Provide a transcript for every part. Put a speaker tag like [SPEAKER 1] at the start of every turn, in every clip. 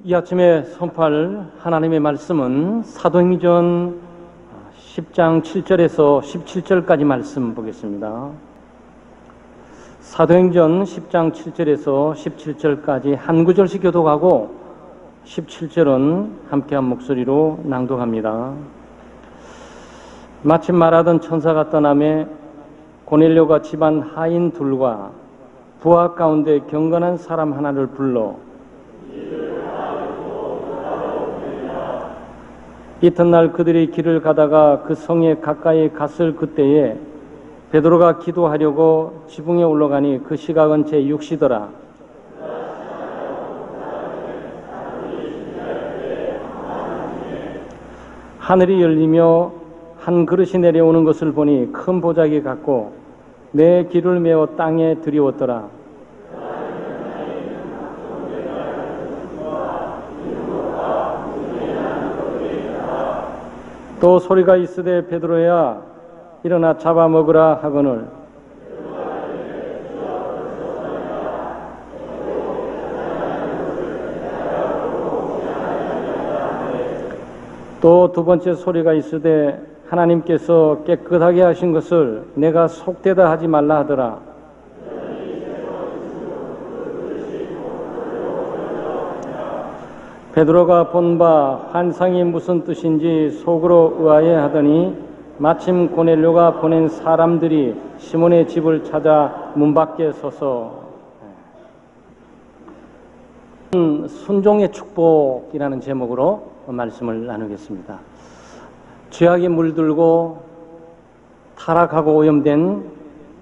[SPEAKER 1] 이 아침에 선포할 하나님의 말씀은 사도행전 10장 7절에서 17절까지 말씀 보겠습니다. 사도행전 10장 7절에서 17절까지 한 구절씩 교독하고 17절은 함께한 목소리로 낭독합니다. 마침 말하던 천사가 떠나매 고넬료가 집안 하인 둘과 부하 가운데 경건한 사람 하나를 불러 이튿날 그들이 길을 가다가 그 성에 가까이 갔을 그때에 베드로가 기도하려고 지붕에 올라가니 그 시각은 제6시더라. 하늘이 열리며 한 그릇이 내려오는 것을 보니 큰 보자기 같고 내 귀를 메어 땅에 들이웠더라. 또 소리가 있으되 베드로야 일어나 잡아먹으라 하거늘 또 두 번째 소리가 있으되 하나님께서 깨끗하게 하신 것을 내가 속되다 하지 말라 하더라. 베드로가 본 바 환상이 무슨 뜻인지 속으로 의아해하더니 마침 고넬료가 보낸 사람들이 시몬의 집을 찾아 문 밖에 서서 순종의 축복이라는 제목으로 말씀을 나누겠습니다. 죄악에 물들고 타락하고 오염된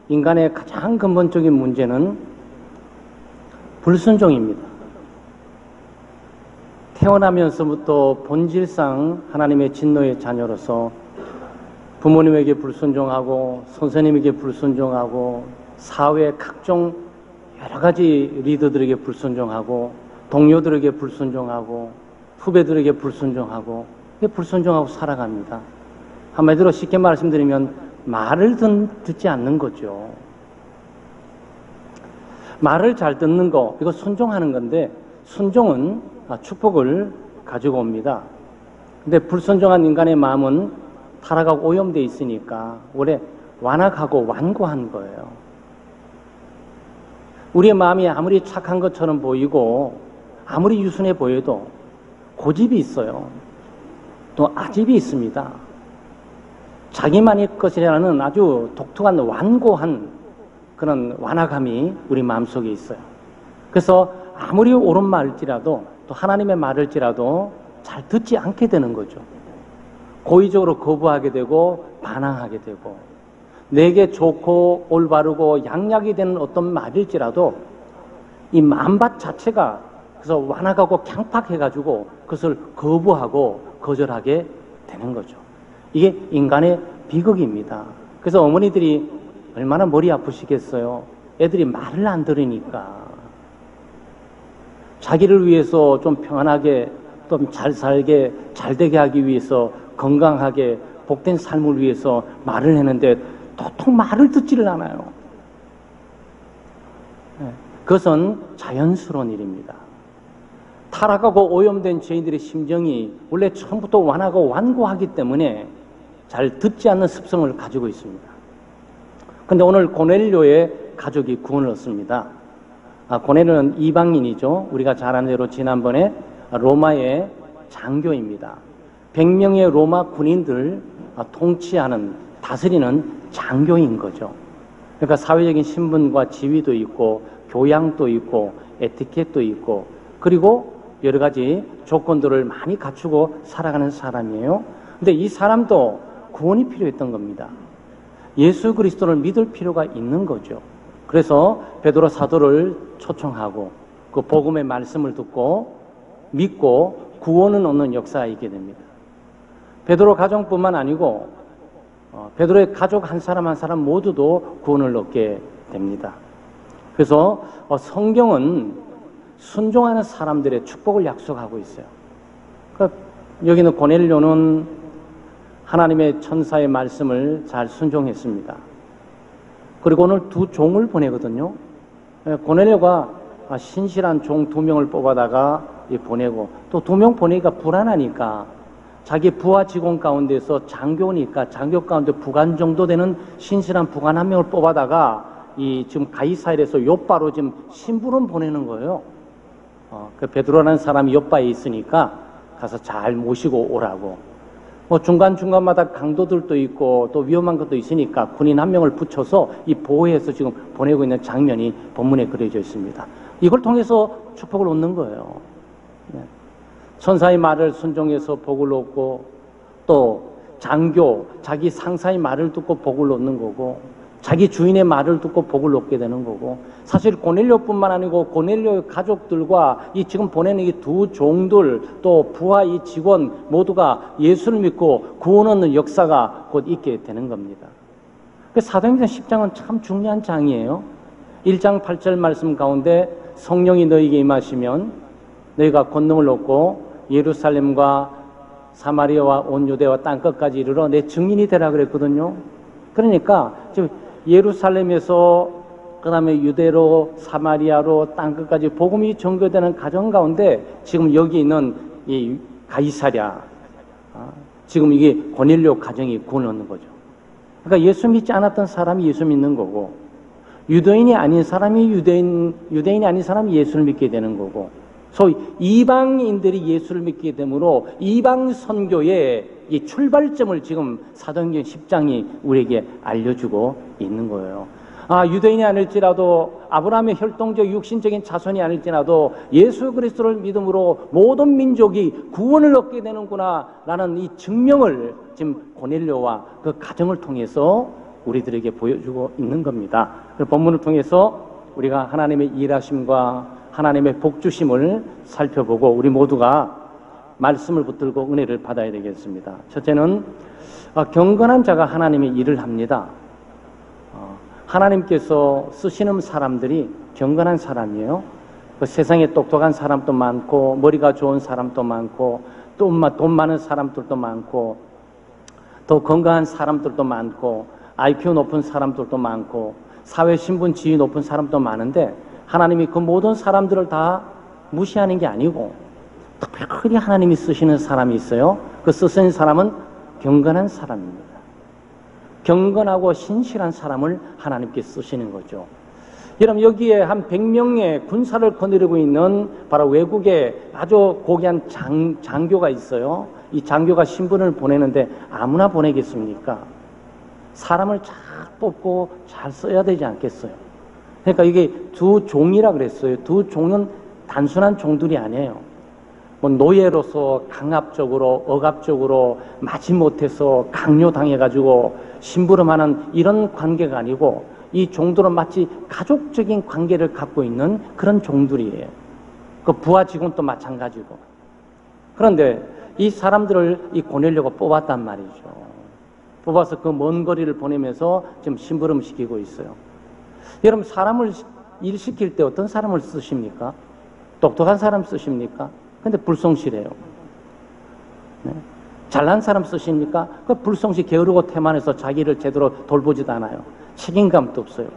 [SPEAKER 1] 인간의 가장 근본적인 문제는 불순종입니다. 태어나면서부터 본질상 하나님의 진노의 자녀로서 부모님에게 불순종하고 선생님에게 불순종하고 사회 각종 여러 가지 리더들에게 불순종하고 동료들에게 불순종하고 후배들에게 불순종하고 불순종하고 살아갑니다. 한마디로 쉽게 말씀드리면 말을 듣지 않는 거죠. 말을 잘 듣는 거, 이거 순종하는 건데 순종은 축복을 가지고 옵니다. 근데 불순종한 인간의 마음은 타락하고 오염되어 있으니까 원래 완악하고 완고한 거예요. 우리의 마음이 아무리 착한 것처럼 보이고 아무리 유순해 보여도 고집이 있어요. 또 아집이 있습니다. 자기만의 것이라는 아주 독특한 완고한 그런 완악함이 우리 마음속에 있어요. 그래서 아무리 옳은 말일지라도 또 하나님의 말일지라도 잘 듣지 않게 되는 거죠. 고의적으로 거부하게 되고 반항하게 되고 내게 좋고 올바르고 양약이 되는 어떤 말일지라도 이 마음밭 자체가 그래서 완악하고 강팍해가지고 그것을 거부하고 거절하게 되는 거죠. 이게 인간의 비극입니다. 그래서 어머니들이 얼마나 머리 아프시겠어요. 애들이 말을 안 들으니까. 자기를 위해서 좀 평안하게 좀 잘 살게 잘 되게 하기 위해서 건강하게 복된 삶을 위해서 말을 했는데 도통 말을 듣지를 않아요. 그것은 자연스러운 일입니다. 타락하고 오염된 죄인들의 심정이 원래 처음부터 완하고 완고하기 때문에 잘 듣지 않는 습성을 가지고 있습니다. 그런데 오늘 고넬료의 가족이 구원을 얻습니다. 고넬료는 이방인이죠. 우리가 잘 아는 대로 지난번에 로마의 장교입니다. 100명의 로마 군인들 통치하는 다스리는 장교인 거죠. 그러니까 사회적인 신분과 지위도 있고 교양도 있고 에티켓도 있고 그리고 여러 가지 조건들을 많이 갖추고 살아가는 사람이에요. 근데 이 사람도 구원이 필요했던 겁니다. 예수 그리스도를 믿을 필요가 있는 거죠. 그래서 베드로 사도를 초청하고 그 복음의 말씀을 듣고 믿고 구원을 얻는 역사가 있게 됩니다. 베드로 가정뿐만 아니고 베드로의 가족 한 사람 한 사람 모두도 구원을 얻게 됩니다. 그래서 성경은 순종하는 사람들의 축복을 약속하고 있어요. 그러니까 여기는 고넬료는 하나님의 천사의 말씀을 잘 순종했습니다. 그리고 오늘 두 종을 보내거든요. 고넬료가 신실한 종 2명을 뽑아다가 보내고, 또 2명 보내기가 불안하니까 자기 부하 직원 가운데서 장교니까 장교 가운데 부관 정도 되는 신실한 부관 1명을 뽑아다가 지금 가이사랴에서 요바로 지금 심부름 보내는 거예요. 그 베드로라는 사람이 요바에 있으니까 가서 잘 모시고 오라고. 중간중간마다 강도들도 있고 또 위험한 것도 있으니까 군인 1명을 붙여서 보호해서 지금 보내고 있는 장면이 본문에 그려져 있습니다. 이걸 통해서 축복을 얻는 거예요. 천사의 말을 순종해서 복을 얻고, 또 장교, 자기 상사의 말을 듣고 복을 얻는 거고, 자기 주인의 말을 듣고 복을 얻게 되는 거고, 사실 고넬료뿐만 아니고 고넬료의 가족들과 지금 보내는 이 2 종들, 또 부하 이 직원 모두가 예수를 믿고 구원 얻는 역사가 곧 있게 되는 겁니다. 사도행전 10장은 참 중요한 장이에요. 1장 8절 말씀 가운데 성령이 너희에게 임하시면 너희가 권능을 얻고 예루살렘과 사마리아와 온 유대와 땅끝까지 이르러 내 증인이 되라 그랬거든요. 그러니까 지금 예루살렘에서 그 다음에 유대로 사마리아로 땅끝까지 복음이 전거되는 가정 가운데 지금 여기 있는 이 가이사랴, 지금 이게 고넬료 가정이 구원 얻는 거죠. 그러니까 예수 믿지 않았던 사람이 예수 믿는 거고, 유대인이 아닌 사람이 유대인이 아닌 사람이 예수를 믿게 되는 거고, 소위 이방인들이 예수를 믿게 되므로 이방 선교의 이 출발점을 지금 사도행전 10장이 우리에게 알려주고 있는 거예요. 유대인이 아닐지라도, 아브라함의 혈통적 육신적인 자손이 아닐지라도 예수 그리스도를 믿음으로 모든 민족이 구원을 얻게 되는구나 라는 이 증명을 지금 고넬료와 그 가정을 통해서 우리들에게 보여주고 있는 겁니다. 본문을 통해서 우리가 하나님의 일하심과 하나님의 복주심을 살펴보고 우리 모두가 말씀을 붙들고 은혜를 받아야 되겠습니다. 첫째는 경건한 자가 하나님의 일을 합니다. 하나님께서 쓰시는 사람들이 경건한 사람이에요. 세상에 똑똑한 사람도 많고 머리가 좋은 사람도 많고 또 돈 많은 사람들도 많고 더 건강한 사람들도 많고 IQ 높은 사람들도 많고 사회 신분 지위 높은 사람도 많은데, 하나님이 그 모든 사람들을 다 무시하는 게 아니고 특별히 하나님이 쓰시는 사람이 있어요. 그 쓰시는 사람은 경건한 사람입니다. 경건하고 신실한 사람을 하나님께 쓰시는 거죠. 여러분, 여기에 한 100명의 군사를 거느리고 있는 바로 외국의 아주 고귀한 장교가 있어요. 이 장교가 신분을 보내는데 아무나 보내겠습니까? 사람을 잘 뽑고 잘 써야 되지 않겠어요? 그러니까 이게 2 종이라 그랬어요. 2 종은 단순한 종들이 아니에요. 노예로서 강압적으로 억압적으로 마지못해서 강요당해가지고 심부름하는 이런 관계가 아니고, 이 종들은 마치 가족적인 관계를 갖고 있는 그런 종들이에요. 그 부하 직원도 마찬가지고. 그런데 이 사람들을 이 고넬료가 뽑았단 말이죠. 뽑아서 그 먼 거리를 보내면서 지금 심부름 시키고 있어요. 여러분, 사람을 일 시킬 때 어떤 사람을 쓰십니까? 똑똑한 사람 쓰십니까? 근데 불성실해요. 네. 잘난 사람 쓰십니까? 그 불성실, 게으르고 태만해서 자기를 제대로 돌보지도 않아요. 책임감도 없어요.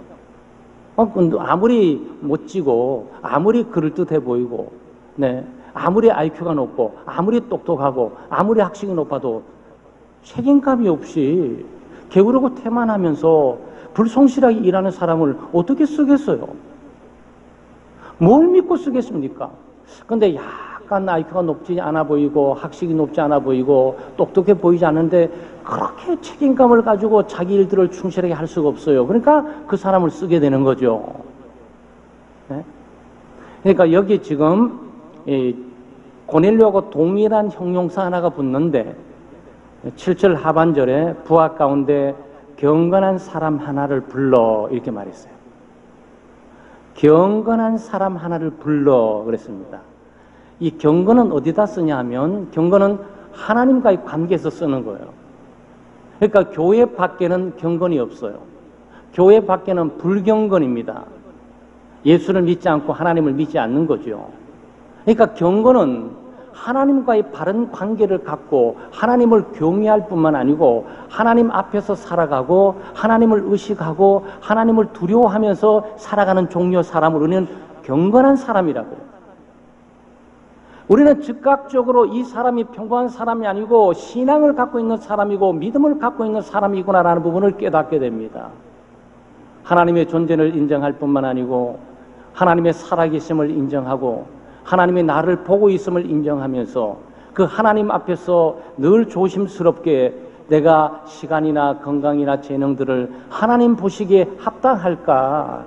[SPEAKER 1] 아무리 멋지고 아무리 그럴듯해 보이고, 네, 아무리 IQ가 높고 아무리 똑똑하고 아무리 학식이 높아도 책임감이 없이 게으르고 태만하면서 불성실하게 일하는 사람을 어떻게 쓰겠어요? 뭘 믿고 쓰겠습니까? 근데 약간 IQ가 높지 않아 보이고 학식이 높지 않아 보이고 똑똑해 보이지 않는데 그렇게 책임감을 가지고 자기 일들을 충실하게 할 수가 없어요. 그러니까 그 사람을 쓰게 되는 거죠. 네? 그러니까 여기 지금 고넬료하고 동일한 형용사 하나가 붙는데 7절 하반절에 부하 가운데 경건한 사람 하나를 불러 이렇게 말했어요. 경건한 사람 하나를 불러 그랬습니다. 이 경건은 어디다 쓰냐 하면 경건은 하나님과의 관계에서 쓰는 거예요. 그러니까 교회 밖에는 경건이 없어요. 교회 밖에는 불경건입니다. 예수를 믿지 않고 하나님을 믿지 않는 거죠. 그러니까 경건은 하나님과의 바른 관계를 갖고 하나님을 경외할 뿐만 아니고 하나님 앞에서 살아가고 하나님을 의식하고 하나님을 두려워하면서 살아가는 종류 사람을 우리는 경건한 사람이라고요. 우리는 즉각적으로 이 사람이 평범한 사람이 아니고 신앙을 갖고 있는 사람이고 믿음을 갖고 있는 사람이구나라는 부분을 깨닫게 됩니다. 하나님의 존재를 인정할 뿐만 아니고 하나님의 살아계심을 인정하고 하나님이 나를 보고 있음을 인정하면서 그 하나님 앞에서 늘 조심스럽게 내가 시간이나 건강이나 재능들을 하나님 보시기에 합당할까?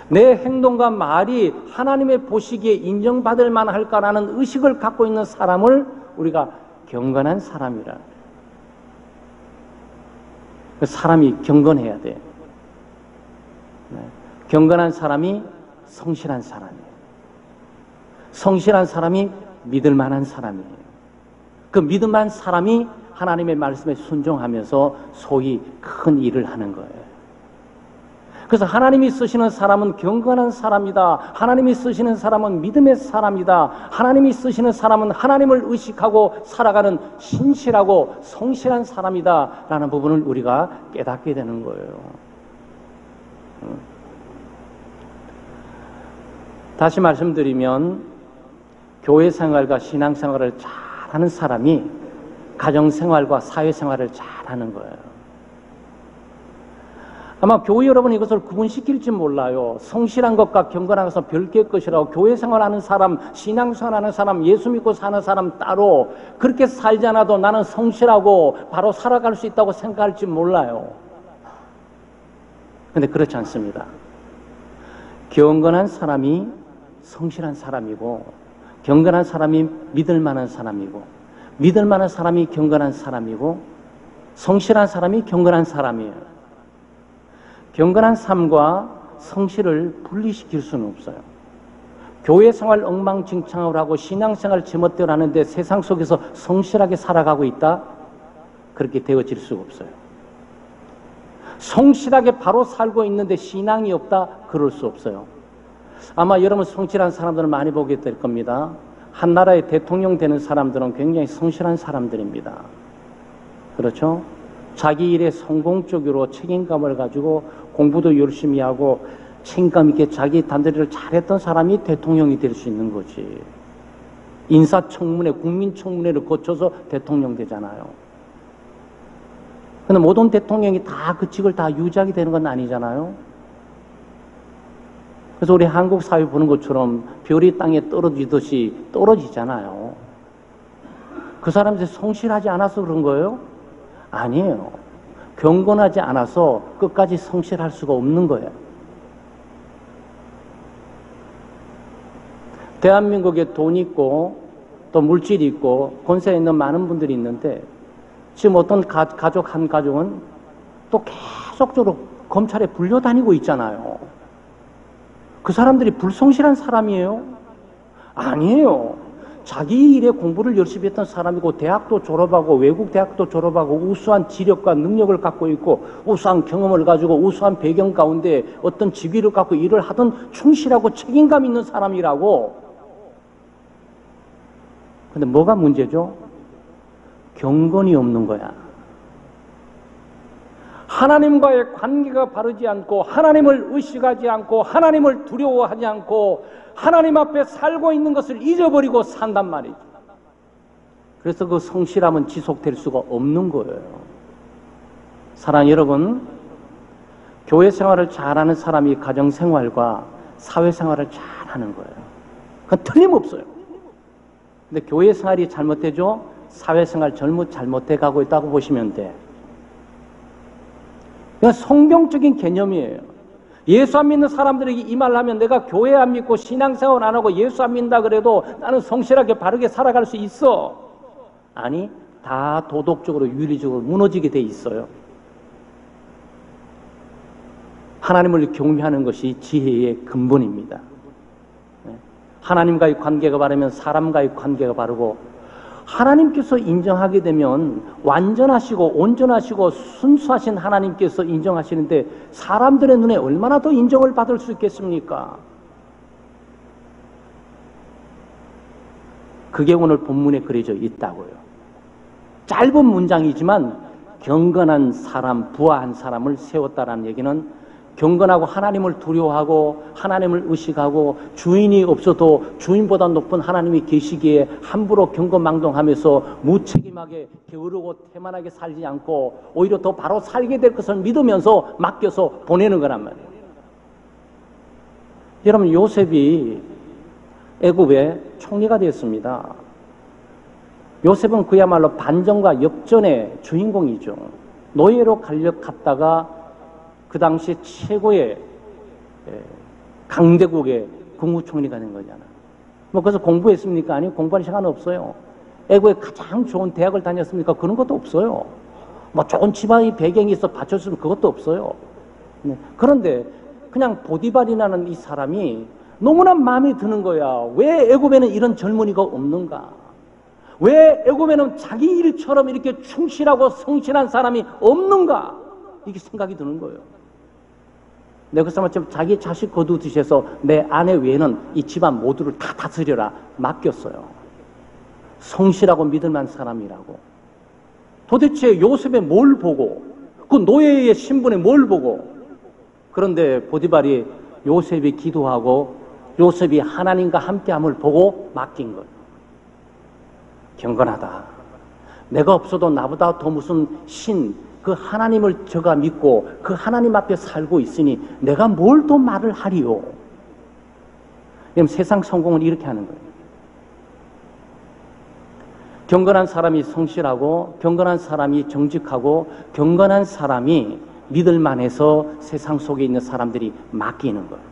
[SPEAKER 1] 내 행동과 말이 하나님의 보시기에 인정받을 만할까라는 의식을 갖고 있는 사람을 우리가 경건한 사람이라. 그 사람이 경건해야 돼. 경건한 사람이 성실한 사람이에요. 성실한 사람이 믿을 만한 사람이에요. 그 믿을 만한 사람이 하나님의 말씀에 순종하면서 소위 큰 일을 하는 거예요. 그래서 하나님이 쓰시는 사람은 경건한 사람이다. 하나님이 쓰시는 사람은 믿음의 사람이다. 하나님이 쓰시는 사람은 하나님을 의식하고 살아가는 신실하고 성실한 사람이다. 라는 부분을 우리가 깨닫게 되는 거예요. 다시 말씀드리면 교회 생활과 신앙 생활을 잘하는 사람이 가정 생활과 사회 생활을 잘하는 거예요. 아마 교회 여러분이 이것을 구분시킬지 몰라요. 성실한 것과 경건한 것은 별개의 것이라고. 교회 생활하는 사람, 신앙 생활하는 사람, 예수 믿고 사는 사람 따로 그렇게 살지 않아도 나는 성실하고 바로 살아갈 수 있다고 생각할지 몰라요. 그런데 그렇지 않습니다. 경건한 사람이 성실한 사람이고 경건한 사람이 믿을 만한 사람이고 믿을 만한 사람이 경건한 사람이고 성실한 사람이 경건한 사람이에요. 경건한 삶과 성실을 분리시킬 수는 없어요. 교회 생활 엉망진창을 하고 신앙생활 제멋대로 하는데 세상 속에서 성실하게 살아가고 있다? 그렇게 되어질 수가 없어요. 성실하게 바로 살고 있는데 신앙이 없다? 그럴 수 없어요. 아마 여러분 성실한 사람들을 많이 보게 될 겁니다. 한 나라의 대통령 되는 사람들은 굉장히 성실한 사람들입니다. 그렇죠? 자기 일에 성공적으로 책임감을 가지고 공부도 열심히 하고 책임감 있게 자기 단대리를 잘했던 사람이 대통령이 될 수 있는 거지. 인사청문회, 국민청문회를 거쳐서 대통령 되잖아요. 근데 모든 대통령이 다 그 직을 다 유지하게 되는 건 아니잖아요. 그래서 우리 한국 사회 보는 것처럼 별이 땅에 떨어지듯이 떨어지잖아요. 그 사람들이 성실하지 않아서 그런 거예요? 아니에요. 경건하지 않아서 끝까지 성실할 수가 없는 거예요. 대한민국에 돈 있고 또 물질이 있고 권세 있는 많은 분들이 있는데 지금 어떤 가족 한 가족은 또 계속적으로 검찰에 불려다니고 있잖아요. 그 사람들이 불성실한 사람이에요? 아니에요. 자기 일에 공부를 열심히 했던 사람이고 대학도 졸업하고 외국 대학도 졸업하고 우수한 지력과 능력을 갖고 있고 우수한 경험을 가지고 우수한 배경 가운데 어떤 직위를 갖고 일을 하던 충실하고 책임감 있는 사람이라고. 근데 뭐가 문제죠? 경건이 없는 거야. 하나님과의 관계가 바르지 않고 하나님을 의식하지 않고 하나님을 두려워하지 않고 하나님 앞에 살고 있는 것을 잊어버리고 산단 말이죠. 그래서 그 성실함은 지속될 수가 없는 거예요. 사랑하는 여러분, 교회 생활을 잘하는 사람이 가정 생활과 사회 생활을 잘하는 거예요. 그건 틀림없어요. 근데 교회 생활이 잘못되죠? 사회 생활 잘못돼 가고 있다고 보시면 돼. 그냥 성경적인 개념이에요. 예수 안 믿는 사람들에게 이 말을 하면 내가 교회 안 믿고 신앙생활 안 하고 예수 안 믿는다 그래도 나는 성실하게 바르게 살아갈 수 있어. 아니, 다 도덕적으로 윤리적으로 무너지게 돼 있어요. 하나님을 경외하는 것이 지혜의 근본입니다. 하나님과의 관계가 바르면 사람과의 관계가 바르고 하나님께서 인정하게 되면 완전하시고 온전하시고 순수하신 하나님께서 인정하시는데 사람들의 눈에 얼마나 더 인정을 받을 수 있겠습니까? 그게 오늘 본문에 그려져 있다고요. 짧은 문장이지만 경건한 사람, 부하한 사람을 세웠다라는 얘기는 경건하고 하나님을 두려워하고 하나님을 의식하고 주인이 없어도 주인보다 높은 하나님이 계시기에 함부로 경건망동하면서 무책임하게 게으르고 태만하게 살지 않고 오히려 더 바로 살게 될 것을 믿으면서 맡겨서 보내는 거란 말이에요. 여러분, 요셉이 애굽의 총리가 되었습니다. 요셉은 그야말로 반전과 역전의 주인공이죠. 노예로 갔다가 그 당시 최고의 강대국의 국무총리가 된 거잖아. 뭐 그래서 공부했습니까? 아니요, 공부할 시간 없어요. 애국의 가장 좋은 대학을 다녔습니까? 그런 것도 없어요. 뭐 좋은 집안의 배경이 있어 받쳤으면 그것도 없어요. 그런데 그냥 보디발이라는 이 사람이 너무나 마음에 드는 거야. 왜 애굽에는 이런 젊은이가 없는가? 왜 애굽에는 자기 일처럼 이렇게 충실하고 성실한 사람이 없는가? 이게 생각이 드는 거예요. 내가 그 사람은 자기 자식 거두듯이해서 내 아내 외에는 이 집안 모두를 다 다스려라 맡겼어요. 성실하고 믿을만한 사람이라고. 도대체 요셉에 뭘 보고, 그 노예의 신분에 뭘 보고. 그런데 보디발이 요셉이 기도하고 요셉이 하나님과 함께함을 보고 맡긴 거예요. 경건하다. 내가 없어도 나보다 더 무슨 신, 그 하나님을 저가 믿고 그 하나님 앞에 살고 있으니 내가 뭘 더 말을 하리요. 그럼 세상 성공은 이렇게 하는 거예요. 경건한 사람이 성실하고 경건한 사람이 정직하고 경건한 사람이 믿을만해서 세상 속에 있는 사람들이 맡기는 거예요.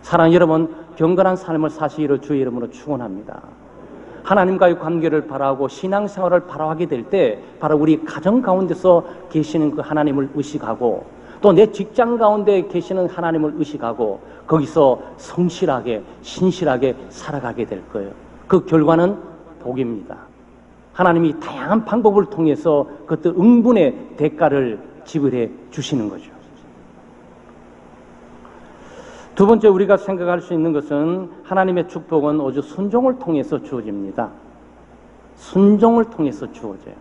[SPEAKER 1] 사랑하는 여러분, 경건한 삶을 사시기를 주의 이름으로 축원합니다. 하나님과의 관계를 바라고 신앙생활을 바라하게 될 때 바로 우리 가정 가운데서 계시는 그 하나님을 의식하고 또 내 직장 가운데 계시는 하나님을 의식하고 거기서 성실하게 신실하게 살아가게 될 거예요. 그 결과는 복입니다. 하나님이 다양한 방법을 통해서 그것들 응분의 대가를 지불해 주시는 거죠. 두 번째 우리가 생각할 수 있는 것은 하나님의 축복은 오직 순종을 통해서 주어집니다. 순종을 통해서 주어져요.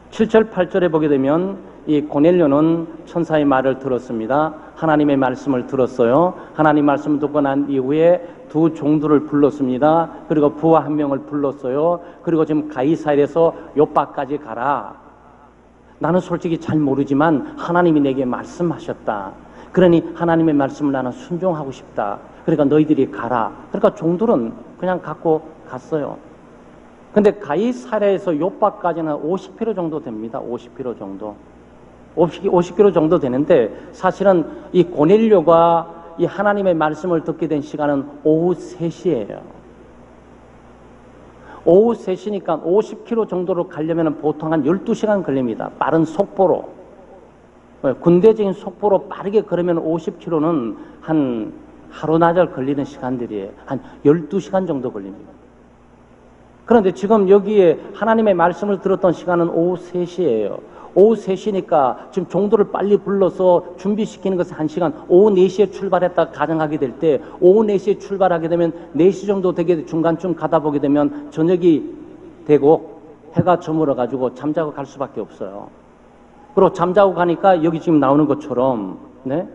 [SPEAKER 1] 7절 8절에 보게 되면 이 고넬료는 천사의 말을 들었습니다. 하나님의 말씀을 들었어요. 하나님 말씀을 듣고 난 이후에 두 종들을 불렀습니다. 그리고 부하 한 명을 불렀어요. 그리고 지금 가이사랴에서 요빠까지 가라. 나는 솔직히 잘 모르지만 하나님이 내게 말씀하셨다. 그러니 하나님의 말씀을 나는 순종하고 싶다. 그러니까 너희들이 가라. 그러니까 종들은 그냥 갖고 갔어요. 근데 가이사랴에서 요빠까지는 50km 정도 됩니다. 50km 정도. 50km 정도 되는데 사실은 이 고넬료가 이 하나님의 말씀을 듣게 된 시간은 오후 3시예요. 오후 3시니까 50km 정도로 가려면 보통 한 12시간 걸립니다. 빠른 속보로. 군대적인 속보로 빠르게 걸으면 50km는 한 하루나절 걸리는 시간들이에요. 한 12시간 정도 걸립니다. 그런데 지금 여기에 하나님의 말씀을 들었던 시간은 오후 3시예요. 오후 3시니까 지금 종도를 빨리 불러서 준비시키는 것은 1시간, 오후 4시에 출발했다 가정하게 될 때 오후 4시에 출발하게 되면 4시 정도 되게 중간쯤 가다 보게 되면 저녁이 되고 해가 저물어가지고 잠자고 갈 수밖에 없어요. 그리고 잠자고 가니까 여기 지금 나오는 것처럼, 네?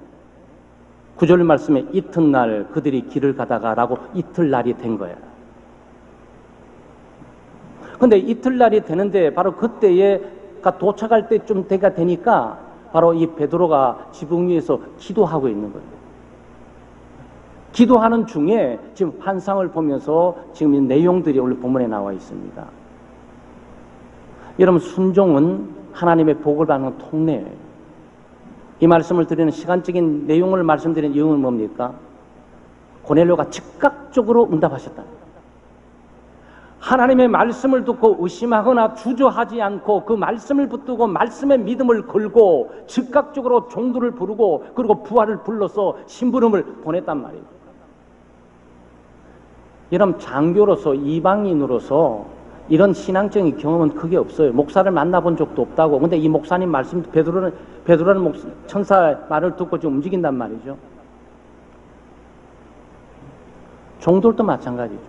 [SPEAKER 1] 9절 말씀에 이튿날 그들이 길을 가다가라고 이튿날이 된 거예요. 근데 이튿날이 되는데 바로 그때에 도착할 때쯤 때가 되니까 바로 이 베드로가 지붕 위에서 기도하고 있는 거예요. 기도하는 중에 지금 환상을 보면서 지금 이 내용들이 오늘 본문에 나와 있습니다. 여러분, 순종은 하나님의 복을 받는 통로예요. 이 말씀을 드리는 시간적인 내용을 말씀드리는 이유는 뭡니까? 고넬료가 즉각적으로 응답하셨다. 하나님의 말씀을 듣고 의심하거나 주저하지 않고 그 말씀을 붙들고 말씀의 믿음을 걸고 즉각적으로 종들을 부르고 그리고 부하를 불러서 심부름을 보냈단 말이에요. 여러분, 장교로서 이방인으로서 이런 신앙적인 경험은 크게 없어요. 목사를 만나본 적도 없다고. 근데 이 목사님 말씀, 베드로는 천사 말을 듣고 좀 움직인단 말이죠. 종들도 마찬가지죠.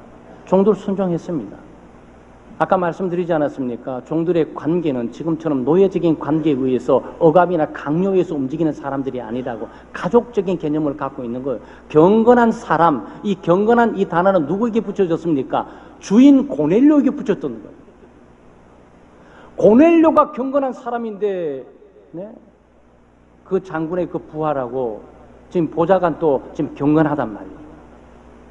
[SPEAKER 1] 종들 순종했습니다. 아까 말씀드리지 않았습니까? 종들의 관계는 지금처럼 노예적인 관계에 의해서 억압이나 강요에 의해서 움직이는 사람들이 아니라고 가족적인 개념을 갖고 있는 거예요. 경건한 사람, 이 경건한 이 단어는 누구에게 붙여졌습니까? 주인 고넬료에게 붙였던 거예요. 고넬료가 경건한 사람인데, 네? 그 장군의 그 부하라고 지금 보좌관 또 지금 경건하단 말이에요.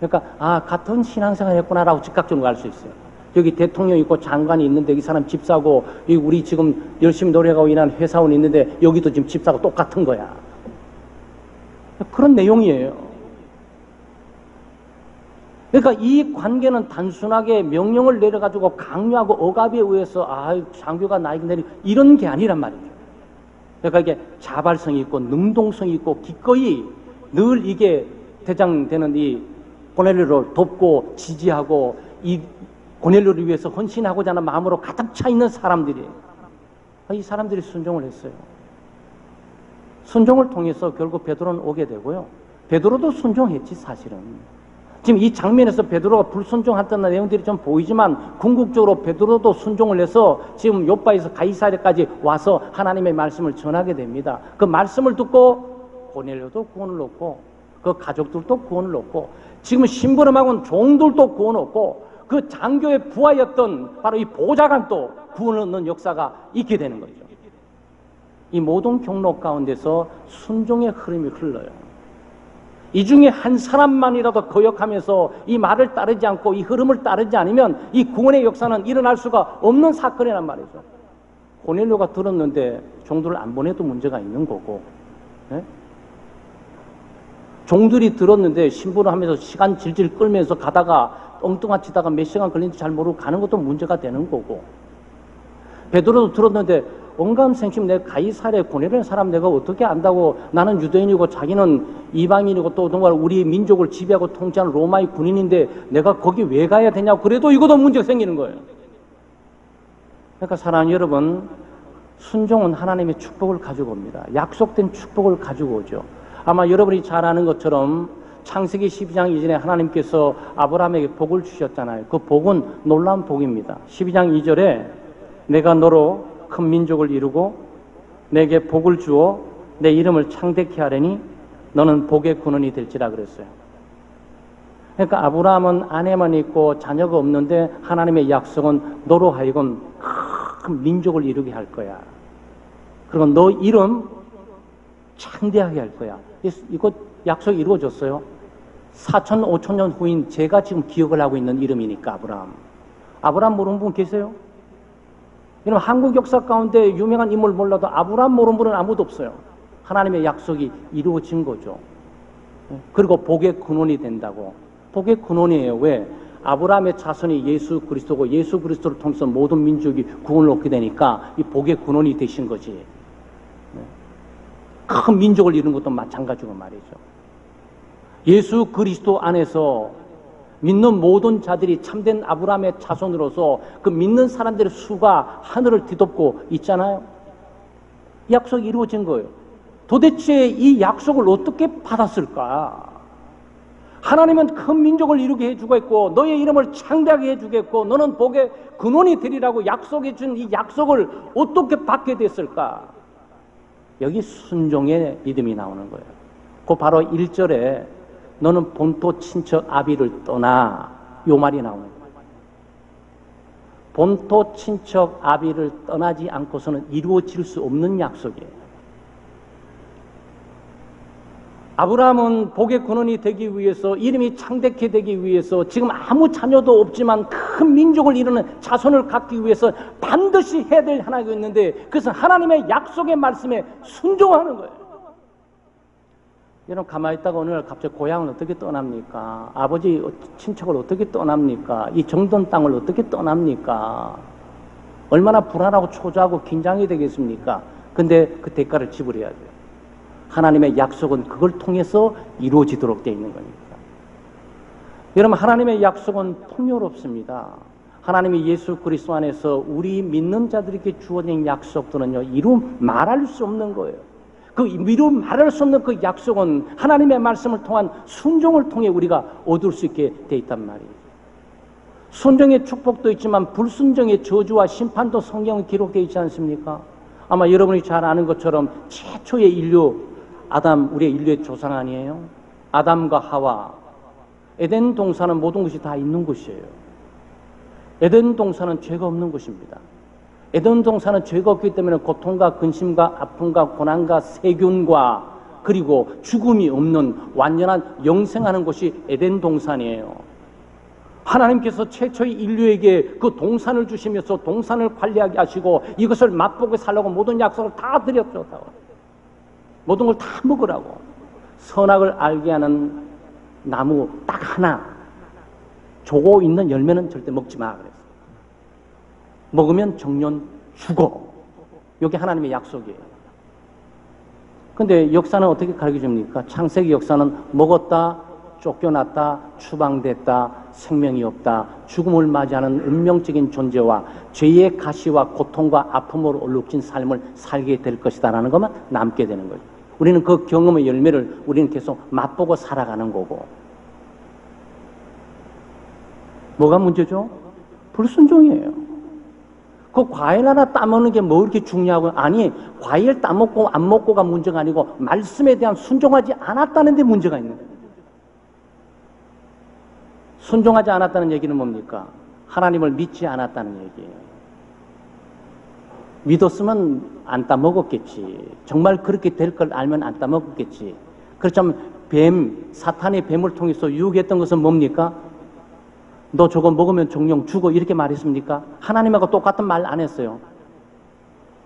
[SPEAKER 1] 그러니까 같은 신앙생활 했구나라고 즉각적으로 알 수 있어요. 여기 대통령 있고 장관이 있는데 이 사람 집사고, 우리 지금 열심히 노력하고 일하는 회사원이 있는데 여기도 지금 집사고 똑같은 거야. 그런 내용이에요. 그러니까 이 관계는 단순하게 명령을 내려가지고 강요하고 억압에 의해서 장교가 나에게 내리 이런 게 아니란 말이죠. 그러니까 이게 자발성이 있고 능동성이 있고 기꺼이 늘 이게 대장되는 이 고넬료를 돕고 지지하고 이 고넬료를 위해서 헌신하고자 하는 마음으로 가득 차 있는 사람들이, 이 사람들이 순종을 했어요. 순종을 통해서 결국 베드로는 오게 되고요. 베드로도 순종했지 사실은. 지금 이 장면에서 베드로가 불순종했던 내용들이 좀 보이지만 궁극적으로 베드로도 순종을 해서 지금 요바에서 가이사랴까지 와서 하나님의 말씀을 전하게 됩니다. 그 말씀을 듣고 고넬료도 구원을 얻고 그 가족들도 구원을 얻고 지금 심부름하고는 종들도 구원을 얻고 그 장교의 부하였던 바로 이 보좌관도 구원을 얻는 역사가 있게 되는 거죠. 이 모든 경로 가운데서 순종의 흐름이 흘러요. 이 중에 한 사람만이라도 거역하면서 이 말을 따르지 않고 이 흐름을 따르지 않으면 이 구원의 역사는 일어날 수가 없는 사건이란 말이죠. 고넬료가 들었는데 종들을 안 보내도 문제가 있는 거고, 네? 종들이 들었는데 신부를 하면서 시간 질질 끌면서 가다가 엉뚱한 치다가 몇 시간 걸리는지 잘 모르고 가는 것도 문제가 되는 거고, 베드로도 들었는데 언감생심 내가 가이사랴 고넬료라는 사람 내가 어떻게 안다고, 나는 유대인이고 자기는 이방인이고 또 정말 우리 민족을 지배하고 통치하는 로마의 군인인데 내가 거기 왜 가야 되냐고, 그래도 이것도 문제가 생기는 거예요. 그러니까 사랑하는 여러분, 순종은 하나님의 축복을 가지고 옵니다. 약속된 축복을 가지고 오죠. 아마 여러분이 잘 아는 것처럼 창세기 12장 이전에 하나님께서 아브라함에게 복을 주셨잖아요. 그 복은 놀라운 복입니다. 12장 2절에 내가 너로 큰 민족을 이루고 내게 복을 주어 내 이름을 창대케 하려니 너는 복의 근원이 될지라 그랬어요. 그러니까 아브라함은 아내만 있고 자녀가 없는데 하나님의 약속은 너로 하여금 큰 민족을 이루게 할 거야. 그리고 너 이름 창대하게 할 거야. 이거 약속이 이루어졌어요. 4천, 5천 년 후인 제가 지금 기억을 하고 있는 이름이니까 아브라함. 아브라함 모르는 분 계세요? 여러분, 한국 역사 가운데 유명한 인물 몰라도 아브라함 모르는 분은 아무도 없어요. 하나님의 약속이 이루어진 거죠. 그리고 복의 근원이 된다고. 복의 근원이에요. 왜? 아브라함의 자손이 예수 그리스도고 예수 그리스도를 통해서 모든 민족이 구원을 얻게 되니까 이 복의 근원이 되신 거지. 큰 민족을 이룬 것도 마찬가지고 말이죠. 예수 그리스도 안에서 믿는 모든 자들이 참된 아브라함의 자손으로서 그 믿는 사람들의 수가 하늘을 뒤덮고 있잖아요. 이 약속이 이루어진 거예요. 도대체 이 약속을 어떻게 받았을까? 하나님은 큰 민족을 이루게 해주고 있고 너의 이름을 창대하게 해주겠고 너는 복의 근원이 되리라고 약속해 준 이 약속을 어떻게 받게 됐을까? 여기 순종의 믿음이 나오는 거예요. 그 바로 1절에 너는 본토 친척 아비를 떠나, 요 말이 나오는 거예요. 본토 친척 아비를 떠나지 않고서는 이루어질 수 없는 약속이에요. 아브라함은 복의 근원이 되기 위해서, 이름이 창대케 되기 위해서, 지금 아무 자녀도 없지만 큰 민족을 이루는 자손을 갖기 위해서 반드시 해야 될 하나가 있는데, 그것은 하나님의 약속의 말씀에 순종하는 거예요. 여러분, 가만히 있다가 어느 날 갑자기 고향을 어떻게 떠납니까? 아버지 친척을 어떻게 떠납니까? 이 정든 땅을 어떻게 떠납니까? 얼마나 불안하고 초조하고 긴장이 되겠습니까? 근데 그 대가를 지불해야 돼요. 하나님의 약속은 그걸 통해서 이루어지도록 되어 있는 겁니다. 여러분, 하나님의 약속은 풍요롭습니다. 하나님이 예수 그리스도 안에서 우리 믿는 자들에게 주어진 약속들은요, 이루 말할 수 없는 거예요. 그 이루 말할 수 없는 그 약속은 하나님의 말씀을 통한 순종을 통해 우리가 얻을 수 있게 되어 있단 말이에요. 순종의 축복도 있지만 불순종의 저주와 심판도 성경에 기록되어 있지 않습니까? 아마 여러분이 잘 아는 것처럼 최초의 인류, 아담, 우리의 인류의 조상 아니에요? 아담과 하와. 에덴 동산은 모든 것이 다 있는 곳이에요. 에덴 동산은 죄가 없는 곳입니다. 에덴 동산은 죄가 없기 때문에 고통과 근심과 아픔과 고난과 세균과 그리고 죽음이 없는 완전한 영생하는 곳이 에덴 동산이에요. 하나님께서 최초의 인류에게 그 동산을 주시면서 동산을 관리하게 하시고 이것을 맛보고 살라고 모든 약속을 다 드렸죠. 모든 걸 다 먹으라고. 선악을 알게 하는 나무 딱 하나, 조고 있는 열매는 절대 먹지 마 그랬어요. 먹으면 정년 죽어. 이게 하나님의 약속이에요. 근데 역사는 어떻게 가르쳐줍니까? 창세기 역사는 먹었다, 쫓겨났다, 추방됐다, 생명이 없다, 죽음을 맞이하는 운명적인 존재와 죄의 가시와 고통과 아픔으로 얼룩진 삶을 살게 될 것이다 라는 것만 남게 되는 거죠. 우리는 그 경험의 열매를 우리는 계속 맛보고 살아가는 거고. 뭐가 문제죠? 불순종이에요. 그 과일 하나 따먹는 게 뭐 이렇게 중요하고, 아니, 과일 따먹고 안 먹고가 문제가 아니고 말씀에 대한 순종하지 않았다는 데 문제가 있는 거예요. 순종하지 않았다는 얘기는 뭡니까? 하나님을 믿지 않았다는 얘기예요. 믿었으면 안 따먹었겠지. 정말 그렇게 될 걸 알면 안 따먹었겠지. 그렇지만 사탄의 뱀을 통해서 유혹했던 것은 뭡니까? 너 저거 먹으면 정령 죽어 이렇게 말했습니까? 하나님하고 똑같은 말 안 했어요.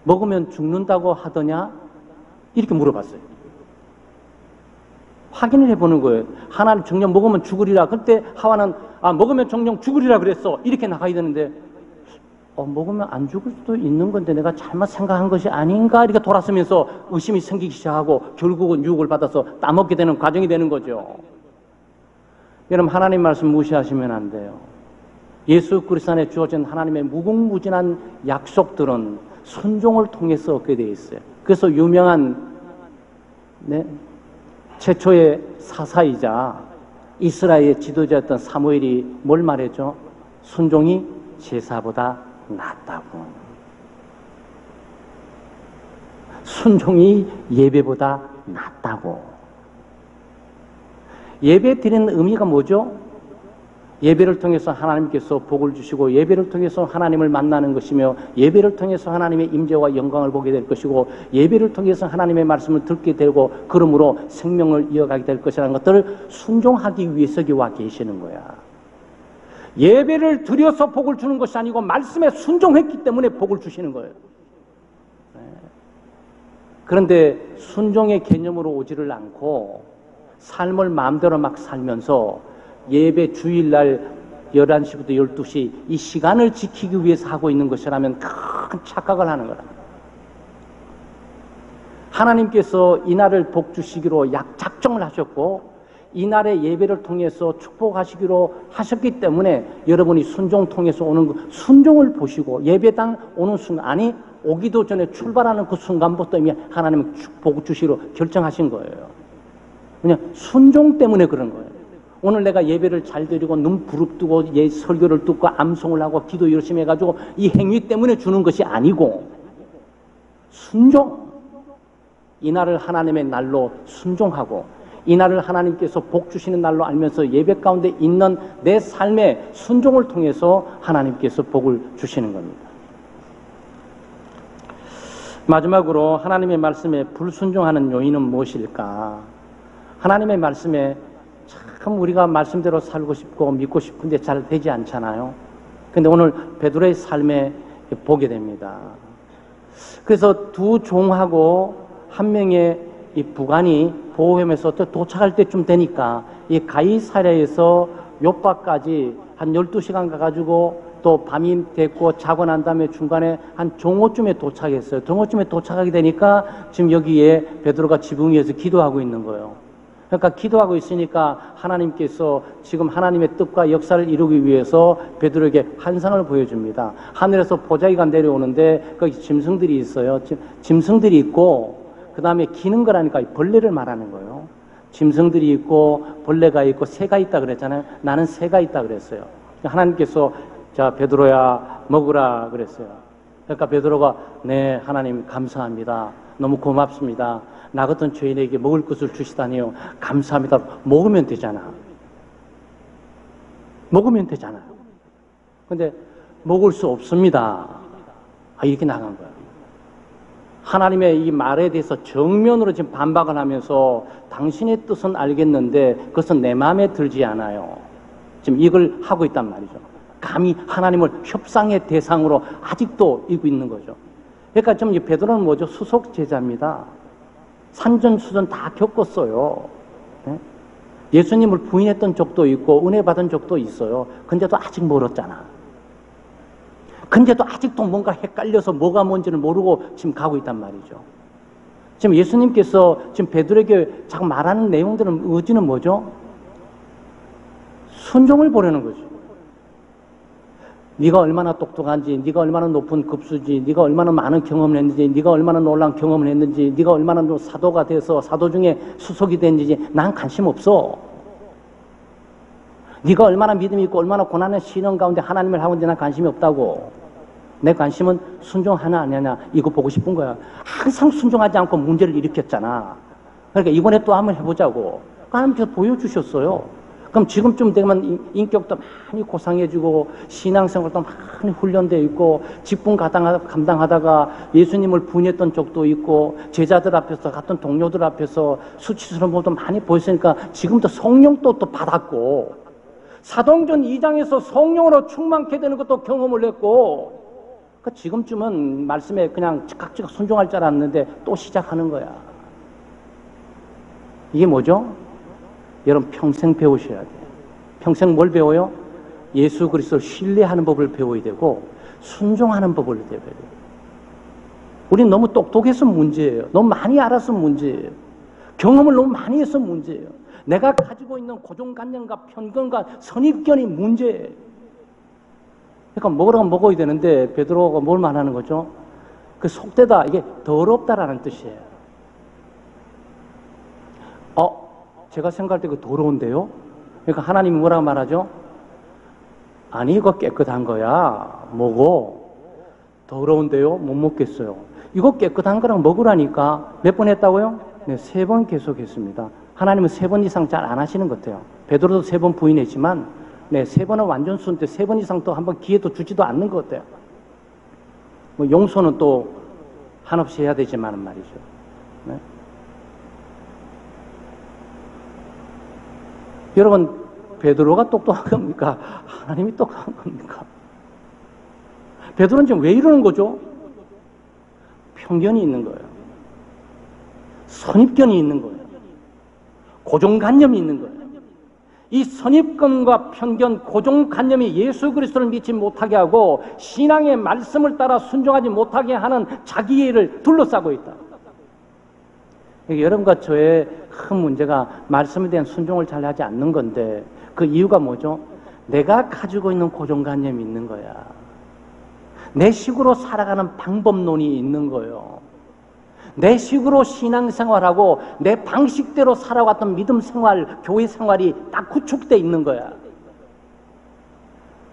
[SPEAKER 1] 먹으면 죽는다고 하더냐? 이렇게 물어봤어요. 확인을 해보는 거예요. 하나님 정령 먹으면 죽으리라. 그때 하와는 먹으면 정령 죽으리라 그랬어. 이렇게 나가야 되는데 먹으면 안 죽을 수도 있는 건데 내가 잘못 생각한 것이 아닌가? 이렇게 돌아서면서 의심이 생기기 시작하고 결국은 유혹을 받아서 따먹게 되는 과정이 되는 거죠. 여러분, 하나님 말씀 무시하시면 안 돼요. 예수 그리스도 안에 주어진 하나님의 무궁무진한 약속들은 순종을 통해서 얻게 되어 있어요. 그래서 유명한 최초의 사사이자 이스라엘의 지도자였던 사무엘이 뭘 말했죠? 순종이 제사보다 낫다고. 순종이 예배보다 낫다고. 예배 드리는 의미가 뭐죠? 예배를 통해서 하나님께서 복을 주시고 예배를 통해서 하나님을 만나는 것이며 예배를 통해서 하나님의 임재와 영광을 보게 될 것이고 예배를 통해서 하나님의 말씀을 듣게 되고 그러므로 생명을 이어가게 될 것이라는 것들을 순종하기 위해서 여기 와 계시는 거야. 예배를 드려서 복을 주는 것이 아니고 말씀에 순종했기 때문에 복을 주시는 거예요. 그런데 순종의 개념으로 오지를 않고 삶을 마음대로 막 살면서 예배 주일날 11시부터 12시 이 시간을 지키기 위해서 하고 있는 것이라면 큰 착각을 하는 거랍니다. 하나님께서 이날을 복 주시기로 작정을 하셨고 이날의 예배를 통해서 축복하시기로 하셨기 때문에 여러분이 순종 통해서 오는 순종을 보시고 예배당 오는 순간, 아니 오기도 전에 출발하는 그 순간부터 이미 하나님은 복 주시기로 결정하신 거예요. 그냥 순종 때문에 그런 거예요. 오늘 내가 예배를 잘 드리고 눈 부릅뜨고 설교를 듣고 암송을 하고 기도 열심히 해가지고 이 행위 때문에 주는 것이 아니고 순종. 이날을 하나님의 날로 순종하고 이날을 하나님께서 복 주시는 날로 알면서 예배 가운데 있는 내 삶의 순종을 통해서 하나님께서 복을 주시는 겁니다. 마지막으로 하나님의 말씀에 불순종하는 요인은 무엇일까? 하나님의 말씀에 참 우리가 말씀대로 살고 싶고 믿고 싶은데 잘 되지 않잖아요. 근데 오늘 베드로의 삶에 보게 됩니다. 그래서 두 종하고 한 명의 이 부관이 보호함에서 또 도착할 때쯤 되니까 이 가이사랴에서 요빠까지 한 12시간 가가지고 또 밤이 됐고 자고 난 다음에 중간에 한 정오쯤에 도착했어요. 정오쯤에 도착하게 되니까 지금 여기에 베드로가 지붕 위에서 기도하고 있는 거예요. 그러니까 기도하고 있으니까 하나님께서 지금 하나님의 뜻과 역사를 이루기 위해서 베드로에게 환상을 보여줍니다. 하늘에서 보자기가 내려오는데 거기 짐승들이 있어요. 짐승들이 있고 그 다음에 기는 거라니까 벌레를 말하는 거예요. 짐승들이 있고 벌레가 있고 새가 있다 그랬잖아요. 나는 새가 있다 그랬어요. 하나님께서 자, 베드로야 먹으라 그랬어요. 그러니까 베드로가 네, 하나님 감사합니다. 너무 고맙습니다. 나 같은 죄인에게 먹을 것을 주시다니요. 감사합니다. 먹으면 되잖아. 먹으면 되잖아요. 근데 먹을 수 없습니다. 이렇게 나간 거야. 하나님의 이 말에 대해서 정면으로 지금 반박을 하면서 당신의 뜻은 알겠는데 그것은 내 마음에 들지 않아요. 지금 이걸 하고 있단 말이죠. 감히 하나님을 협상의 대상으로 아직도 이고 있는 거죠. 그러니까 좀 베드로는 뭐죠? 수속 제자입니다. 산전수전 다 겪었어요. 예수님을 부인했던 적도 있고 은혜 받은 적도 있어요. 근데도 아직 멀었잖아. 근데도 아직도 뭔가 헷갈려서 뭐가 뭔지를 모르고 지금 가고 있단 말이죠. 지금 예수님께서 지금 베드로에게 자꾸 말하는 내용들은 의지는 뭐죠? 순종을 보려는 거죠. 네가 얼마나 똑똑한지, 네가 얼마나 높은 급수지, 네가 얼마나 많은 경험을 했는지, 네가 얼마나 놀라운 경험을 했는지, 네가 얼마나 사도가 돼서 사도 중에 수석이 됐는지 난 관심 없어. 네가 얼마나 믿음이 있고 얼마나 고난의 시련 가운데 하나님을 하고 있는지 난 관심이 없다고. 내 관심은 순종하나 안 하냐 이거 보고 싶은 거야. 항상 순종하지 않고 문제를 일으켰잖아. 그러니까 이번에 또 한번 해보자고. 하나님께서 보여주셨어요. 그럼 지금쯤 되면 인격도 많이 고상해지고 신앙생활도 많이 훈련되어 있고 직분 감당하다가 예수님을 부인했던 적도 있고 제자들 앞에서 같은 동료들 앞에서 수치스러운 것도 많이 보였으니까 지금도 성령도 또 받았고 사도행전 2장에서 성령으로 충만케 되는 것도 경험을 했고 그러니까 지금쯤은 말씀에 그냥 즉각즉각 순종할 줄 알았는데 또 시작하는 거야. 이게 뭐죠? 여러분 평생 배우셔야 돼요. 평생 뭘 배워요? 예수 그리스도를 신뢰하는 법을 배워야 되고 순종하는 법을 배워야 돼요. 우리는 너무 똑똑해서 문제예요. 너무 많이 알아서 문제예요. 경험을 너무 많이 해서 문제예요. 내가 가지고 있는 고정관념과 편견과 선입견이 문제예요. 그러니까 먹으라고 먹어야 되는데 베드로가 뭘 말하는 거죠? 그 속되다, 이게 더럽다라는 뜻이에요. 제가 생각할 때 그 더러운데요? 그러니까 하나님이 뭐라고 말하죠? 아니 이거 깨끗한 거야. 먹어. 더러운데요? 못 먹겠어요. 이거 깨끗한 거랑 먹으라니까. 몇 번 했다고요? 네, 3번 계속 했습니다. 하나님은 3번 이상 잘 안 하시는 것 같아요. 베드로도 3번 부인했지만 네, 3번은 완전 순인데 3번 이상 또 한번 기회도 주지도 않는 것 같아요. 뭐 용서는 또 한없이 해야 되지만 말이죠. 네? 여러분 베드로가 똑똑한 겁니까? 하나님이 똑똑한 겁니까? 베드로는 지금 왜 이러는 거죠? 편견이 있는 거예요. 선입견이 있는 거예요. 고정관념이 있는 거예요. 이 선입견과 편견, 고정관념이 예수 그리스도를 믿지 못하게 하고 신앙의 말씀을 따라 순종하지 못하게 하는 자기를 둘러싸고 있다. 여러분과 저의 큰 문제가 말씀에 대한 순종을 잘 하지 않는 건데 그 이유가 뭐죠? 내가 가지고 있는 고정관념이 있는 거야. 내 식으로 살아가는 방법론이 있는 거예요. 내 식으로 신앙생활하고 내 방식대로 살아왔던 믿음 생활, 교회 생활이 딱 구축되어 있는 거야.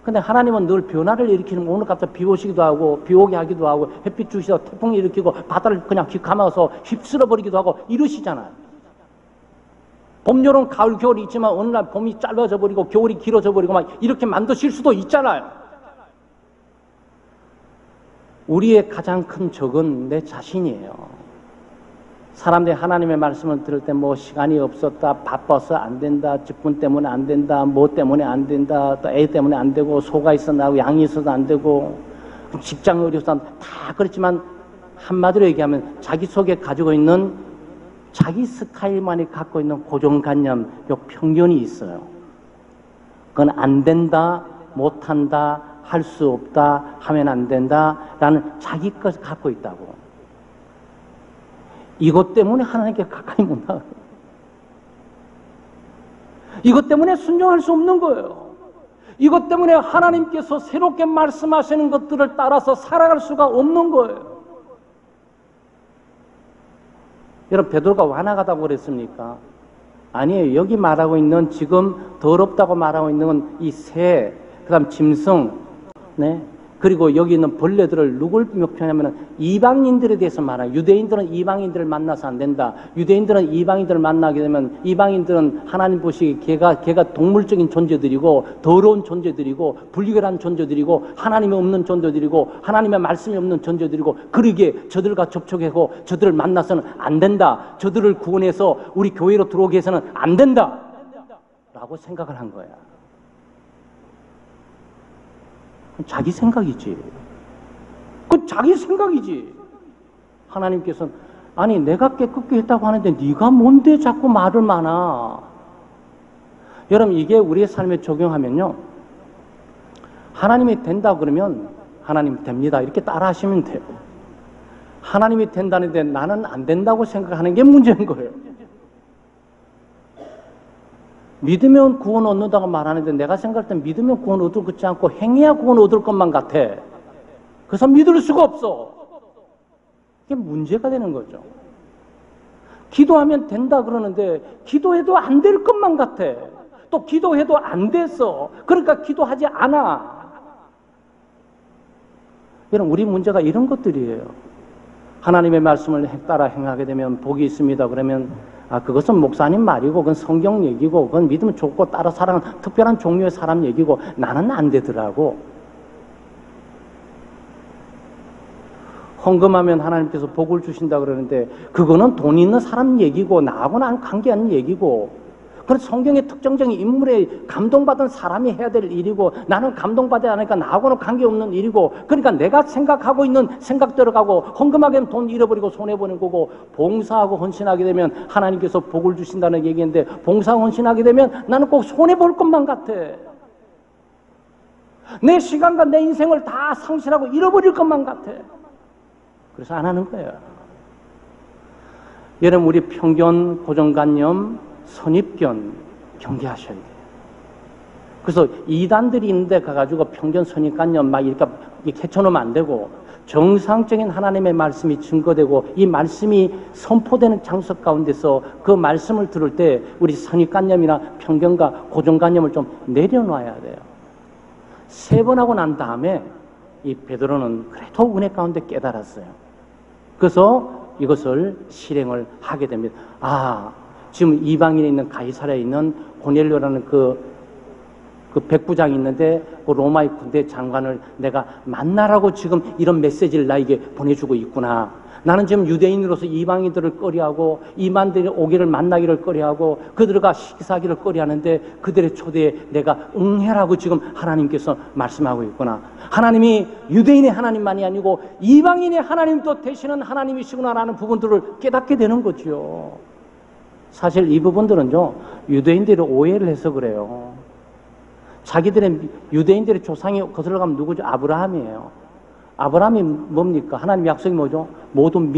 [SPEAKER 1] 근데 하나님은 늘 변화를 일으키는 거. 오늘 갑자기 비 오시기도 하고 비 오게 하기도 하고 햇빛 주시다 태풍이 일으키고 바다를 그냥 감아서 휩쓸어 버리기도 하고 이러시잖아요. 봄, 여름, 가을, 겨울이 있지만 어느 날 봄이 짧아져 버리고 겨울이 길어져 버리고 막 이렇게 만드실 수도 있잖아요. 우리의 가장 큰 적은 내 자신이에요. 사람들이 하나님의 말씀을 들을 때 뭐 시간이 없었다, 바빠서 안 된다, 직분 때문에 안 된다, 뭐 때문에 안 된다, 또 애 때문에 안 되고, 소가 있어도 나고 양이 있어도 안 되고, 직장이 어려서 다 그렇지만 한마디로 얘기하면 자기 속에 가지고 있는 자기 스타일만이 갖고 있는 고정관념, 요 편견이 있어요. 그건 안 된다, 못한다, 할 수 없다, 하면 안 된다 라는 자기 것을 갖고 있다고. 이것 때문에 하나님께 가까이 못 나가요. 이것 때문에 순종할 수 없는 거예요. 이것 때문에 하나님께서 새롭게 말씀하시는 것들을 따라서 살아갈 수가 없는 거예요. 여러분 베드로가 완악하다고 그랬습니까? 아니에요. 여기 말하고 있는 지금 더럽다고 말하고 있는 건 이 새 그다음 짐승, 네. 그리고 여기 있는 벌레들을 누굴 표현하면 이방인들에 대해서 말해요. 유대인들은 이방인들을 만나서 안 된다. 유대인들은 이방인들을 만나게 되면 이방인들은 하나님 보시기에 걔가 동물적인 존재들이고 더러운 존재들이고 불결한 존재들이고 하나님이 없는 존재들이고 하나님의 말씀이 없는 존재들이고 그러기에 저들과 접촉하고 저들을 만나서는 안 된다. 저들을 구원해서 우리 교회로 들어오게 해서는 안 된다. 라고 생각을 한 거야. 자기 생각이지. 그 자기 생각이지. 하나님께서는 아니 내가 깨끗게 했다고 하는데 네가 뭔데 자꾸 말을 많아. 여러분 이게 우리의 삶에 적용하면요. 하나님이 된다 그러면 하나님 됩니다. 이렇게 따라 하시면 돼요. 하나님이 된다는데 나는 안 된다고 생각하는 게 문제인 거예요. 믿으면 구원 얻는다고 말하는데 내가 생각할 땐 믿으면 구원 얻을 것 같지 않고 행해야 구원 얻을 것만 같아. 그래서 믿을 수가 없어. 이게 문제가 되는 거죠. 기도하면 된다 그러는데 기도해도 안 될 것만 같아. 또 기도해도 안 됐어. 그러니까 기도하지 않아. 여러분 우리 문제가 이런 것들이에요. 하나님의 말씀을 따라 행하게 되면 복이 있습니다. 그러면 그것은 목사님 말이고 그건 성경 얘기고 그건 믿으면 좋고 따라 살아가는 특별한 종류의 사람 얘기고 나는 안 되더라고. 헌금하면 하나님께서 복을 주신다 그러는데 그거는 돈 있는 사람 얘기고 나하고는 관계없는 얘기고 그런 성경의 특정적인 인물에 감동받은 사람이 해야 될 일이고 나는 감동받지 않으니까 나하고는 관계없는 일이고 그러니까 내가 생각하고 있는 생각대로 가고 헌금하게 되면 돈 잃어버리고 손해보는 거고 봉사하고 헌신하게 되면 하나님께서 복을 주신다는 얘기인데 봉사 헌신하게 되면 나는 꼭 손해볼 것만 같아. 내 시간과 내 인생을 다 상실하고 잃어버릴 것만 같아. 그래서 안 하는 거예요. 여러분 우리 편견, 고정관념, 선입견 경계하셔야 돼요. 그래서 이단들이 있는데 가가지고 편견, 선입관념 막 이렇게 캐쳐놓으면 안 되고 정상적인 하나님의 말씀이 증거되고 이 말씀이 선포되는 장소 가운데서 그 말씀을 들을 때 우리 선입관념이나 편견과 고정관념을 좀 내려놔야 돼요. 3번 하고 난 다음에 이 베드로는 그래도 은혜 가운데 깨달았어요. 그래서 이것을 실행을 하게 됩니다. 지금 이방인에 있는 가이사랴에 있는 고넬료라는 그 백부장이 있는데 그 로마의 군대 장관을 내가 만나라고 지금 이런 메시지를 나에게 보내주고 있구나. 나는 지금 유대인으로서 이방인들을 꺼려하고 이만들이 오기를 만나기를 꺼려하고 그들과 식사하기를 꺼려하는데 그들의 초대에 내가 응해라고 지금 하나님께서 말씀하고 있구나. 하나님이 유대인의 하나님만이 아니고 이방인의 하나님도 되시는 하나님이시구나라는 부분들을 깨닫게 되는 거죠. 사실 이 부분들은요 유대인들이 오해를 해서 그래요. 자기들의 유대인들의 조상이 거슬러 가면 누구죠? 아브라함이에요. 아브라함이 뭡니까? 하나님 약속이 뭐죠? 모든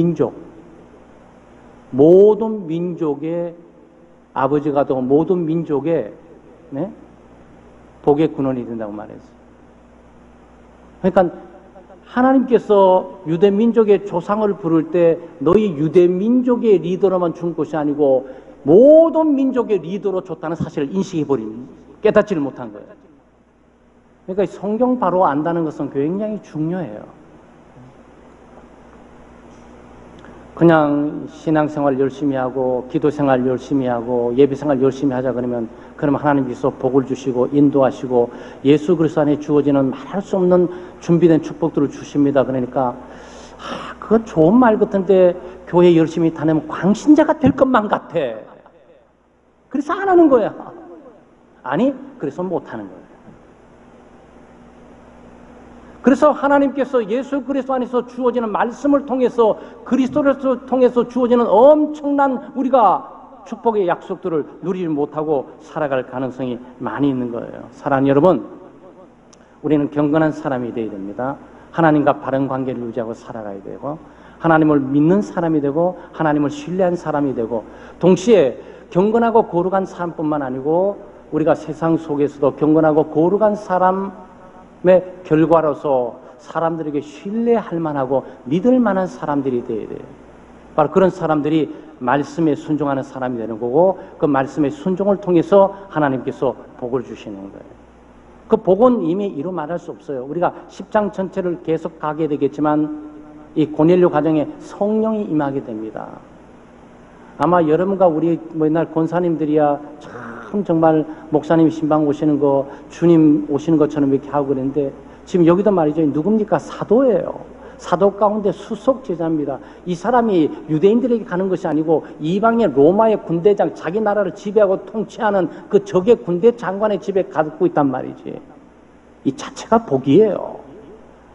[SPEAKER 1] 민족의 아버지가 되고 모든 민족의 복의 근원이 된다고 말했어요. 그러니까 하나님께서 유대 민족의 조상을 부를 때 너희 유대 민족의 리더로만 준 것이 아니고 모든 민족의 리더로 줬다는 사실을 인식해버린, 깨닫지를 못한 거예요. 그러니까 성경 바로 안다는 것은 굉장히 중요해요. 그냥 신앙생활 열심히 하고 기도생활 열심히 하고 예배생활 열심히 하자 그러면 하나님께서 복을 주시고 인도하시고 예수 그리스도 안에 주어지는 말할 수 없는 준비된 축복들을 주십니다. 그러니까 그건 좋은 말 같은데 교회 열심히 다니면 광신자가 될 것만 같아. 그래서 안 하는 거야. 아니 그래서 못 하는 거야. 그래서 하나님께서 예수 그리스도 안에서 주어지는 말씀을 통해서 그리스도를 통해서 주어지는 엄청난 우리가 축복의 약속들을 누리지 못하고 살아갈 가능성이 많이 있는 거예요. 사랑하는 여러분, 우리는 경건한 사람이 되어야 됩니다. 하나님과 바른 관계를 유지하고 살아가야 되고 하나님을 믿는 사람이 되고 하나님을 신뢰한 사람이 되고 동시에 경건하고 거룩한 사람뿐만 아니고 우리가 세상 속에서도 경건하고 거룩한 사람의 결과로서 사람들에게 신뢰할 만하고 믿을 만한 사람들이 되어야 돼요. 바로 그런 사람들이 말씀에 순종하는 사람이 되는 거고 그 말씀의 순종을 통해서 하나님께서 복을 주시는 거예요. 그 복은 이미 이루 말할 수 없어요. 우리가 10장 전체를 계속 가게 되겠지만 이 고넬료 가정에 성령이 임하게 됩니다. 아마 여러분과 우리 옛날 권사님들이야 참 정말 목사님 신방 오시는 거, 주님 오시는 것처럼 이렇게 하고 그랬는데 지금 여기도 말이죠. 누굽니까? 사도예요. 사도 가운데 수석 제자입니다. 이 사람이 유대인들에게 가는 것이 아니고 이방의 로마의 군대장, 자기 나라를 지배하고 통치하는 그 적의 군대 장관의 집에 가고 있단 말이지. 이 자체가 복이에요.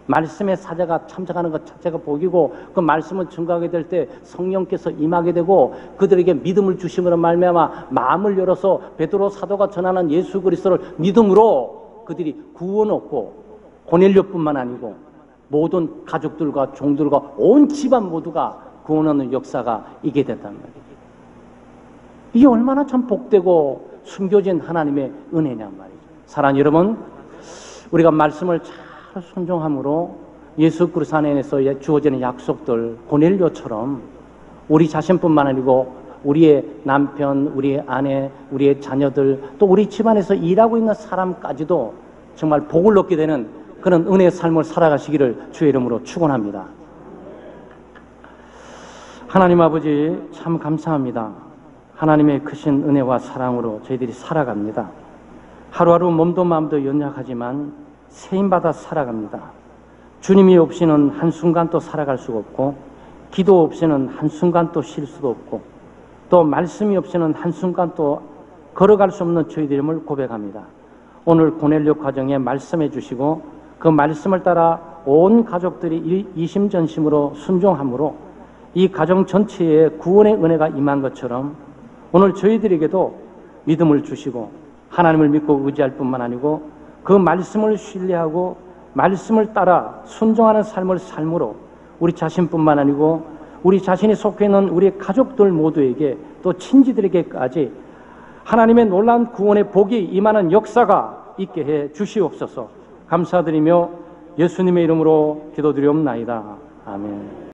[SPEAKER 1] 말씀의 사자가 참석하는 것 자체가 복이고 그 말씀을 증거하게 될 때 성령께서 임하게 되고 그들에게 믿음을 주심으로 말미암아 마음을 열어서 베드로 사도가 전하는 예수 그리스도를 믿음으로 그들이 구원 얻고 고넬료뿐만 아니고 모든 가족들과 종들과 온 집안 모두가 구원 얻는 역사가 있게 됐단 말이에요. 이게 얼마나 참 복되고 숨겨진 하나님의 은혜냔 말이죠. 사랑하는 여러분, 우리가 말씀을 잘 순종함으로 예수 그리스도 안에서 주어지는 약속들 고넬료처럼 우리 자신뿐만 아니고 우리의 남편, 우리의 아내, 우리의 자녀들 또 우리 집안에서 일하고 있는 사람까지도 정말 복을 얻게 되는 그런 은혜의 삶을 살아가시기를 주의 이름으로 축원합니다. 하나님 아버지 참 감사합니다. 하나님의 크신 은혜와 사랑으로 저희들이 살아갑니다. 하루하루 몸도 마음도 연약하지만 세임받아 살아갑니다. 주님이 없이는 한순간도 살아갈 수가 없고 기도 없이는 한순간도 쉴 수도 없고 또 말씀이 없이는 한순간도 걸어갈 수 없는 저희들임을 고백합니다. 오늘 고넬료 가정에 말씀해 주시고 그 말씀을 따라 온 가족들이 이심전심으로 순종함으로 이 가정 전체에 구원의 은혜가 임한 것처럼 오늘 저희들에게도 믿음을 주시고 하나님을 믿고 의지할 뿐만 아니고 그 말씀을 신뢰하고 말씀을 따라 순종하는 삶을 삶으로 우리 자신뿐만 아니고 우리 자신이 속해 있는 우리 가족들 모두에게 또 친지들에게까지 하나님의 놀라운 구원의 복이 임하는 역사가 있게 해 주시옵소서. 감사드리며 예수님의 이름으로 기도드리옵나이다. 아멘.